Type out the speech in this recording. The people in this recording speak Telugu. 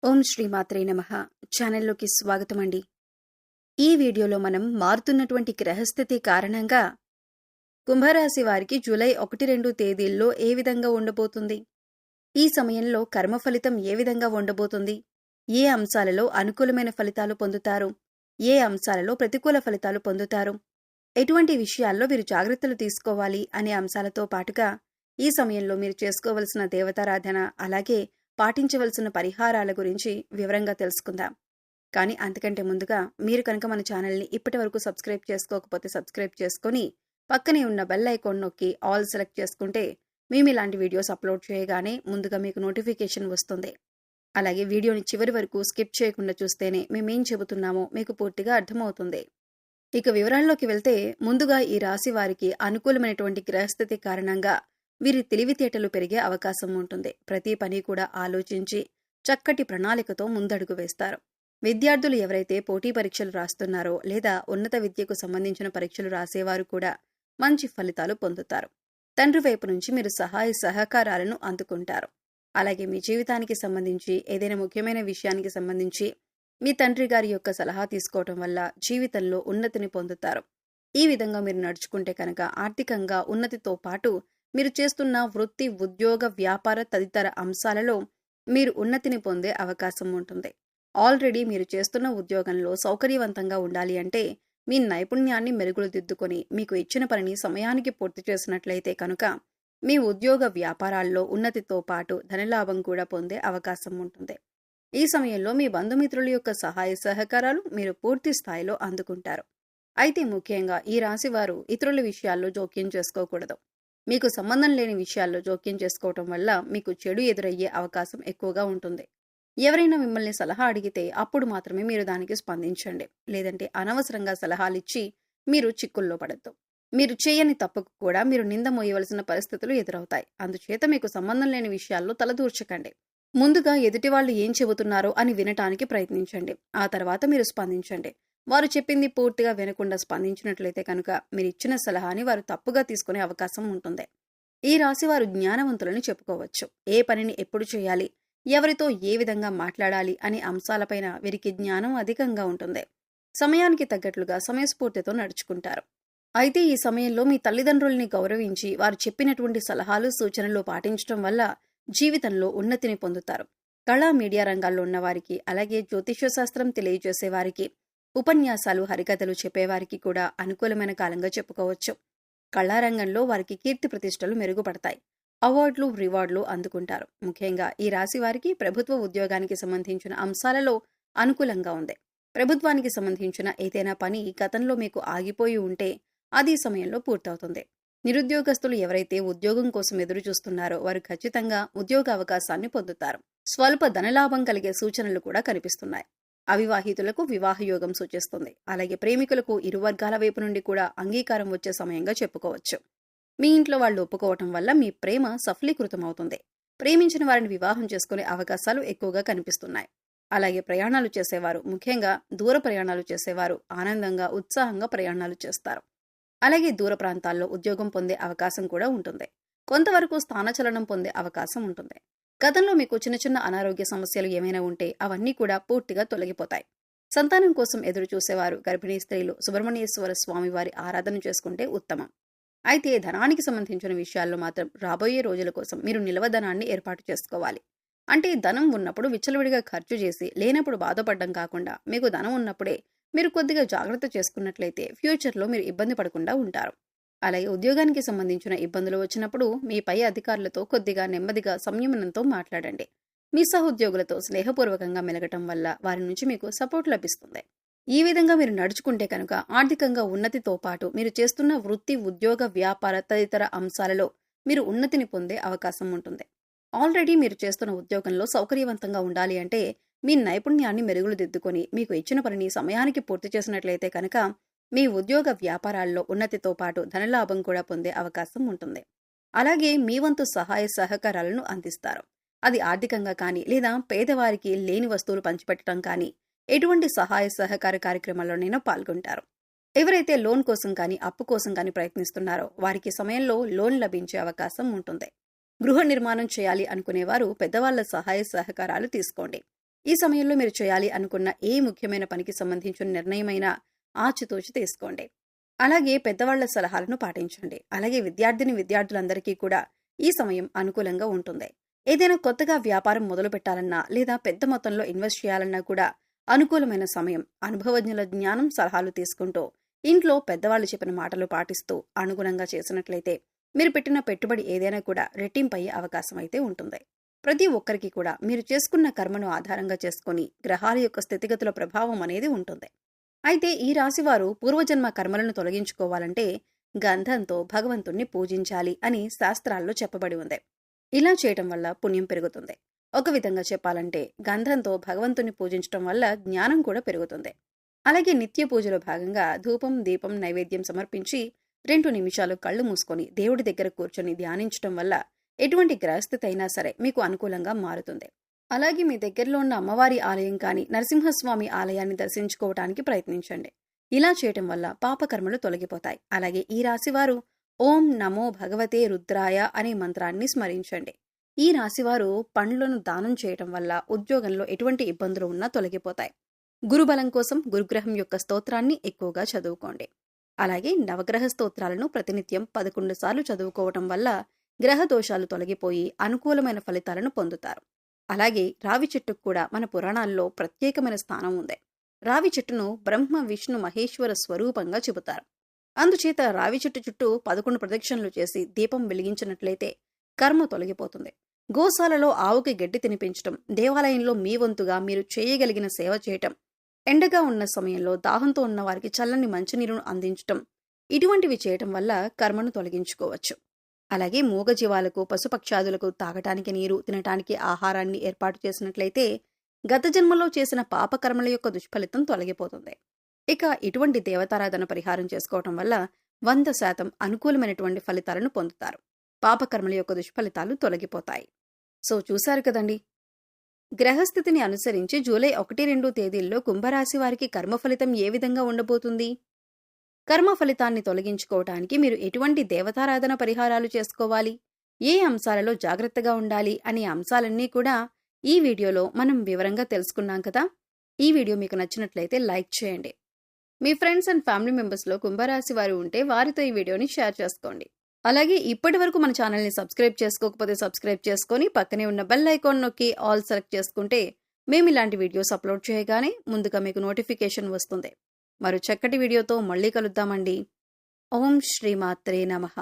ఓం శ్రీమాత్రే నమః. ఛానల్లోకి స్వాగతం అండి. ఈ వీడియోలో మనం మారుతున్నటువంటి గ్రహస్థితి కారణంగా కుంభరాశి వారికి జూలై 1-2 తేదీల్లో ఏ విధంగా ఉండబోతుంది, ఈ సమయంలో కర్మ ఫలితం ఏ విధంగా ఉండబోతుంది, ఏ అంశాలలో అనుకూలమైన ఫలితాలు పొందుతారు, ఏ అంశాలలో ప్రతికూల ఫలితాలు పొందుతారు, ఎటువంటి విషయాల్లో వీరు జాగ్రత్తలు తీసుకోవాలి అనే అంశాలతో పాటుగా ఈ సమయంలో మీరు చేసుకోవలసిన దేవతారాధన అలాగే పాటించవలసిన పరిహారాల గురించి వివరంగా తెలుసుకుందాం. కానీ అంతకంటే ముందుగా మీరు కనుక మన ఛానల్ని ఇప్పటి వరకు సబ్స్క్రైబ్ చేసుకోకపోతే సబ్స్క్రైబ్ చేసుకొని పక్కనే ఉన్న బెల్ ఐకాన్ నొక్కి ఆల్ సెలెక్ట్ చేసుకుంటే మేము ఇలాంటి వీడియోస్ అప్లోడ్ చేయగానే ముందుగా మీకు నోటిఫికేషన్ వస్తుంది. అలాగే వీడియోని చివరి వరకు స్కిప్ చేయకుండా చూస్తేనే మేమేం చెబుతున్నామో మీకు పూర్తిగా అర్థమవుతుంది. ఇక వివరాల్లోకి వెళ్తే ముందుగా ఈ రాశి వారికి అనుకూలమైనటువంటి గ్రహస్థితి కారణంగా వీరి తెలివితేటలు పెరిగే అవకాశం ఉంటుంది. ప్రతి పని కూడా ఆలోచించి చక్కటి ప్రణాళికతో ముందడుగు వేస్తారు. విద్యార్థులు ఎవరైతే పోటీ పరీక్షలు రాస్తున్నారో లేదా ఉన్నత విద్యకు సంబంధించిన పరీక్షలు రాసేవారు కూడా మంచి ఫలితాలు పొందుతారు. తండ్రి వైపు నుంచి మీరు సహాయ సహకారాలను అందుకుంటారు. అలాగే మీ జీవితానికి సంబంధించి ఏదైనా ముఖ్యమైన విషయానికి సంబంధించి మీ తండ్రి గారి యొక్క సలహా తీసుకోవటం వల్ల జీవితంలో ఉన్నతిని పొందుతారు. ఈ విధంగా మీరు నడుచుకుంటే కనుక ఆర్థికంగా ఉన్నతితో పాటు మీరు చేస్తున్న వృత్తి, ఉద్యోగ, వ్యాపార తదితర అంశాలలో మీరు ఉన్నతిని పొందే అవకాశం ఉంటుంది. ఆల్రెడీ మీరు చేస్తున్న ఉద్యోగంలో సౌకర్యవంతంగా ఉండాలి అంటే మీ నైపుణ్యాన్ని మెరుగుదిద్దుకొని మీకు ఇచ్చిన పనిని సమయానికి పూర్తి చేసినట్లయితే కనుక మీ ఉద్యోగ వ్యాపారాల్లో ఉన్నతితో పాటు ధనలాభం కూడా పొందే అవకాశం ఉంటుంది. ఈ సమయంలో మీ బంధుమిత్రుల యొక్క సహాయ సహకారాలు మీరు పూర్తి స్థాయిలో అందుకుంటారు. అయితే ముఖ్యంగా ఈ రాశి వారు ఇతరుల విషయాల్లో జోక్యం చేసుకోకూడదు. మీకు సంబంధం లేని విషయాల్లో జోక్యం చేసుకోవటం వల్ల మీకు చెడు ఎదురయ్యే అవకాశం ఎక్కువగా ఉంటుంది. ఎవరైనా మిమ్మల్ని సలహా అడిగితే అప్పుడు మాత్రమే మీరు దానికి స్పందించండి. లేదంటే అనవసరంగా సలహాలిచ్చి మీరు చిక్కుల్లో పడద్దు. మీరు చేయని తప్పుకు కూడా మీరు నింద మోయవలసిన పరిస్థితులు ఎదురవుతాయి. అందుచేత మీకు సంబంధం లేని విషయాల్లో తలదూర్చకండి. ముందుగా ఎదుటివాళ్లు ఏం చెబుతున్నారో అని వినటానికి ప్రయత్నించండి. ఆ తర్వాత మీరు స్పందించండి. వారు చెప్పింది పూర్తిగా వినకుండా స్పందించినట్లయితే కనుక మీరు ఇచ్చిన సలహాని వారు తప్పుగా తీసుకునే అవకాశం ఉంటుంది. ఈ రాశి వారు జ్ఞానవంతులని చెప్పుకోవచ్చు. ఏ పనిని ఎప్పుడు చేయాలి, ఎవరితో ఏ విధంగా మాట్లాడాలి అనే అంశాలపైన వీరికి జ్ఞానం అధికంగా ఉంటుంది. సమయానికి తగ్గట్లుగా సమయస్ఫూర్తితో నడుచుకుంటారు. అయితే ఈ సమయంలో మీ తల్లిదండ్రుల్ని గౌరవించి వారు చెప్పినటువంటి సలహాలు, సూచనలు పాటించడం వల్ల జీవితంలో ఉన్నతిని పొందుతారు. కళా, మీడియా రంగాల్లో ఉన్నవారికి, అలాగే జ్యోతిష్య శాస్త్రం తెలియజేసేవారికి, ఉపన్యాసాలు, హరికథలు చెప్పేవారికి కూడా అనుకూలమైన కాలంగా చెప్పుకోవచ్చు. కళారంగంలో వారికి కీర్తి ప్రతిష్టలు మెరుగుపడతాయి. అవార్డులు, రివార్డులు అందుకుంటారు. ముఖ్యంగా ఈ రాశి వారికి ప్రభుత్వ ఉద్యోగానికి సంబంధించిన అంశాలలో అనుకూలంగా ఉంది. ప్రభుత్వానికి సంబంధించిన ఏదైనా పని గతంలో మీకు ఆగిపోయి ఉంటే అది సమయంలో పూర్తవుతుంది. నిరుద్యోగస్తులు ఎవరైతే ఉద్యోగం కోసం ఎదురు చూస్తున్నారో వారు ఖచ్చితంగా ఉద్యోగ అవకాశాన్ని పొందుతారు. స్వల్ప ధనలాభం కలిగే సూచనలు కూడా కనిపిస్తున్నాయి. అవివాహితులకు వివాహ యోగం సూచిస్తుంది. అలాగే ప్రేమికులకు ఇరు వర్గాల వైపు నుండి కూడా అంగీకారం వచ్చే సమయంగా చెప్పుకోవచ్చు. మీ ఇంట్లో వాళ్ళు ఒప్పుకోవటం వల్ల మీ ప్రేమ సఫలీకృతం అవుతుంది. ప్రేమించిన వారిని వివాహం చేసుకునే అవకాశాలు ఎక్కువగా కనిపిస్తున్నాయి. అలాగే ప్రయాణాలు చేసేవారు, ముఖ్యంగా దూర ప్రయాణాలు చేసేవారు ఆనందంగా, ఉత్సాహంగా ప్రయాణాలు చేస్తారు. అలాగే దూర ప్రాంతాల్లో ఉద్యోగం పొందే అవకాశం కూడా ఉంటుంది. కొంతవరకు స్థానచలనం పొందే అవకాశం ఉంటుంది. గతంలో మీకు చిన్న చిన్న అనారోగ్య సమస్యలు ఏమైనా ఉంటే అవన్నీ కూడా పూర్తిగా తొలగిపోతాయి. సంతానం కోసం ఎదురు చూసేవారు, గర్భిణీ స్త్రీలు సుబ్రహ్మణ్యేశ్వర స్వామి వారి ఆరాధన చేసుకుంటే ఉత్తమం. అయితే ధనానికి సంబంధించిన విషయాల్లో మాత్రం రాబోయే రోజుల కోసం మీరు నిల్వ ధనాన్ని ఏర్పాటు చేసుకోవాలి. అంటే ధనం ఉన్నప్పుడు విచ్చలవిడిగా ఖర్చు చేసి లేనప్పుడు బాధపడడం కాకుండా మీకు ధనం ఉన్నప్పుడే మీరు కొద్దిగా జాగ్రత్త చేసుకున్నట్లయితే ఫ్యూచర్లో మీరు ఇబ్బంది పడకుండా ఉంటారు. అలాగే ఉద్యోగానికి సంబంధించిన ఇబ్బందులు వచ్చినప్పుడు మీ పై అధికారులతో కొద్దిగా నెమ్మదిగా సంయమనంతో మాట్లాడండి. మీ సహోద్యోగులతో స్నేహపూర్వకంగా మెలగటం వల్ల వారి నుంచి మీకు సపోర్ట్ లభిస్తుంది. ఈ విధంగా మీరు నడుచుకుంటే కనుక ఆర్థికంగా ఉన్నతితో పాటు మీరు చేస్తున్న వృత్తి, ఉద్యోగ, వ్యాపార తదితర అంశాలలో మీరు ఉన్నతిని పొందే అవకాశం ఉంటుంది. ఆల్రెడీ మీరు చేస్తున్న ఉద్యోగంలో సౌకర్యవంతంగా ఉండాలి అంటే మీ నైపుణ్యాన్ని మెరుగుదిద్దుకొని మీకు ఇచ్చిన పనిని సమయానికి పూర్తి చేసినట్లయితే కనుక మీ ఉద్యోగ వ్యాపారాల్లో ఉన్నతితో పాటు ధనలాభం కూడా పొందే అవకాశం ఉంటుంది. అలాగే మీ వంతు సహాయ సహకారాలను అందిస్తారు. అది ఆర్థికంగా కానీ లేదా పేదవారికి లేని వస్తువులు పంచిపెట్టడం కానీ ఎటువంటి సహాయ సహకార కార్యక్రమాల్లోనైనా పాల్గొంటారు. ఎవరైతే లోన్ కోసం కానీ అప్పు కోసం కానీ ప్రయత్నిస్తున్నారో వారికి సమయంలో లోన్ లభించే అవకాశం ఉంటుంది. గృహ నిర్మాణం చేయాలి అనుకునేవారు పెద్దవాళ్ల సహాయ సహకారాలు తీసుకోండి. ఈ సమయంలో మీరు చేయాలి అనుకున్న ఏ ముఖ్యమైన పనికి సంబంధించిన నిర్ణయమైనా ఆచితూచి తీసుకోండి. అలాగే పెద్దవాళ్ల సలహాలను పాటించండి. అలాగే విద్యార్థులందరికీ కూడా ఈ సమయం అనుకూలంగా ఉంటుంది. ఏదైనా కొత్తగా వ్యాపారం మొదలు పెట్టాలన్నా లేదా పెద్ద మొత్తంలో ఇన్వెస్ట్ చేయాలన్నా కూడా అనుకూలమైన సమయం. అనుభవజ్ఞుల జ్ఞానం, సలహాలు తీసుకుంటూ ఇంట్లో పెద్దవాళ్ళు చెప్పిన మాటలు పాటిస్తూ అనుగుణంగా చేసినట్లయితే మీరు పెట్టిన పెట్టుబడి ఏదైనా కూడా రెట్టింపయ్యే అవకాశం అయితే ఉంటుంది. ప్రతి ఒక్కరికి కూడా మీరు చేసుకున్న కర్మను ఆధారంగా చేసుకుని గ్రహాల యొక్క స్థితిగతుల ప్రభావం అనేది ఉంటుంది. అయితే ఈ రాశివారు పూర్వజన్మ కర్మలను తొలగించుకోవాలంటే గంధంతో భగవంతుణ్ణి పూజించాలి అని శాస్త్రాల్లో చెప్పబడి ఉంది. ఇలా చేయటం వల్ల పుణ్యం పెరుగుతుంది. ఒక విధంగా చెప్పాలంటే గంధంతో భగవంతుని పూజించటం వల్ల జ్ఞానం కూడా పెరుగుతుంది. అలాగే నిత్య పూజలో భాగంగా ధూపం, దీపం, నైవేద్యం సమర్పించి 2 నిమిషాలు కళ్ళు మూసుకొని దేవుడి దగ్గర కూర్చొని ధ్యానించటం వల్ల ఎటువంటి గ్రహస్థితి అయినా సరే మీకు అనుకూలంగా మారుతుంది. అలాగే మీ దగ్గరలో ఉన్న అమ్మవారి ఆలయం కానీ నరసింహస్వామి ఆలయాన్ని దర్శించుకోవటానికి ప్రయత్నించండి. ఇలా చేయటం వల్ల పాపకర్మలు తొలగిపోతాయి. అలాగే ఈ రాశివారు ఓం నమో భగవతే రుద్రాయ అనే మంత్రాన్ని స్మరించండి. ఈ రాశివారు పండ్లను దానం చేయటం వల్ల ఉద్యోగంలో ఎటువంటి ఇబ్బందులు ఉన్నా తొలగిపోతాయి. గురుబలం కోసం గురుగ్రహం యొక్క స్తోత్రాన్ని ఎక్కువగా చదువుకోండి. అలాగే నవగ్రహ స్తోత్రాలను ప్రతినిత్యం 11 సార్లు చదువుకోవటం వల్ల గ్రహ దోషాలు తొలగిపోయి అనుకూలమైన ఫలితాలను పొందుతారు. అలాగే రావి చెట్టుకు కూడా మన పురాణాల్లో ప్రత్యేకమైన స్థానం ఉంది. రావి చెట్టును బ్రహ్మ, విష్ణు, మహేశ్వర స్వరూపంగా చెబుతారు. అందుచేత రావి చెట్టు చుట్టూ 11 ప్రదక్షిణలు చేసి దీపం వెలిగించినట్లయితే కర్మ తొలగిపోతుంది. గోశాలలో ఆవుకి గడ్డి తినిపించటం, దేవాలయంలో మీ వంతుగా మీరు చేయగలిగిన సేవ చేయటం, ఎండగా ఉన్న సమయంలో దాహంతో ఉన్న వారికి చల్లని మంచినీరును అందించటం, ఇటువంటివి చేయటం వల్ల కర్మను తొలగించుకోవచ్చు. అలాగే మూగజీవాలకు, పశుపక్షాదులకు తాగటానికి నీరు, తినటానికి ఆహారాన్ని ఏర్పాటు చేసినట్లయితే గత జన్మలో చేసిన పాపకర్మల యొక్క దుష్ఫలితం తొలగిపోతుంది. ఇక ఇటువంటి దేవతారాధన పరిహారం చేసుకోవటం వల్ల 100% అనుకూలమైనటువంటి ఫలితాలను పొందుతారు. పాపకర్మల యొక్క దుష్ఫలితాలు తొలగిపోతాయి. సో చూశారు కదండి, గ్రహస్థితిని అనుసరించి జూలై 1-2 తేదీల్లో కుంభరాశి వారికి కర్మఫలితం ఏ విధంగా ఉండబోతుంది? కర్మ ఫలితాన్ని తొలగించుకోవటానికి మీరు ఎటువంటి దేవతారాధన పరిహారాలు చేసుకోవాలి, ఏ అంశాలలో జాగ్రత్తగా ఉండాలి అనే అంశాలన్నీ కూడా ఈ వీడియోలో మనం వివరంగా తెలుసుకున్నాం కదా. ఈ వీడియో మీకు నచ్చినట్లయితే లైక్ చేయండి. మీ ఫ్రెండ్స్ అండ్ ఫ్యామిలీ మెంబర్స్లో కుంభరాశి వారు ఉంటే వారితో ఈ వీడియోని షేర్ చేసుకోండి. అలాగే ఇప్పటి వరకు మన ఛానల్ని సబ్స్క్రైబ్ చేసుకోకపోతే సబ్స్క్రైబ్ చేసుకొని పక్కనే ఉన్న బెల్ ఐకాన్ నొక్కి ఆల్ సెలెక్ట్ చేసుకుంటే మేము ఇలాంటి వీడియోస్ అప్లోడ్ చేయగానే ముందుగా మీకు నోటిఫికేషన్ వస్తుంది. మరో చక్కటి వీడియోతో మళ్ళీ కలుద్దామండి. ఓం శ్రీమాత్రే నమః.